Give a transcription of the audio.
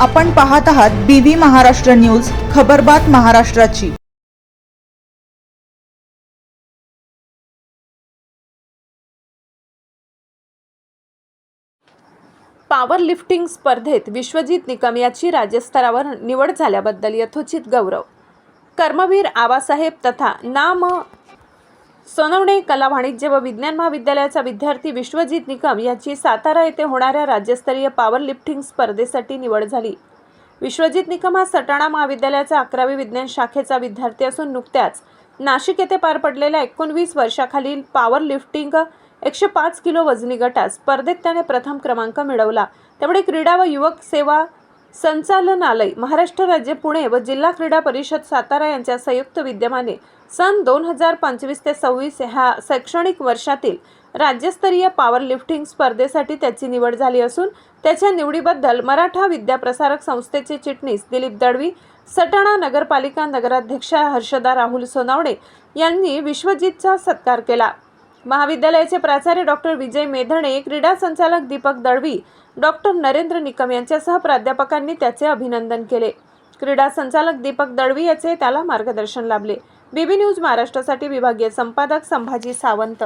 आपण पाहत आहात BV महाराष्ट्र न्यूज, खबरबात महाराष्ट्राची। पॉवर लिफ्टिंग स्पर्धेत विश्वजित निकम याची राज्यस्तरावर निवड झाल्याबद्दल यथोचित गौरव। कर्मवीर आबासाहेब तथा नाम सोनवणे कला वाणिज्य व विज्ञान महाविद्यालयाचा विद्यार्थी विश्वजित निकम याची सातारा येथे होणाऱ्या राज्यस्तरीय पॉवर लिफ्टिंग स्पर्धेसाठी निवड झाली। विश्वजित निकम हा सटाणा महाविद्यालयाचा 11वी विज्ञान शाखेचा विद्यार्थी असून नुकत्याच नाशिक येथे पार पडलेल्या 19 वर्षाखालील पॉवर लिफ्टिंग 105 किलो वजनी गटात स्पर्धेत त्याने प्रथम क्रमांक मिळवला। त्यामुळे क्रीडा व युवक सेवा संचालनालय महाराष्ट्र राज्य पुणे व जिल्हा क्रीडा परिषद सातारा यांच्या संयुक्त विद्यमाने सन 2025 ते 26 ह्या शैक्षणिक वर्षातील राज्यस्तरीय पॉवर लिफ्टिंग स्पर्धेसाठी त्याची निवड झाली असून त्याच्या निवडीबद्दल मराठा विद्याप्रसारक संस्थेचे चिटणीस दिलीप दळवी, सटाणा नगरपालिका नगराध्यक्ष हर्षदा राहुल सोनवणे यांनी विश्वजितचा सत्कार केला। महाविद्यालयाचे प्राचार्य डॉक्टर विजय मेधणे, क्रीडा संचालक दीपक दळवी, डॉक्टर नरेंद्र निकम यांच्यासह प्राध्यापकांनी त्याचे अभिनंदन केले। क्रीडा संचालक दीपक दळवी याचे त्याला मार्गदर्शन लाभले। BV न्यूज महाराष्ट्रासाठी विभागीय संपादक संभाजी सावंत।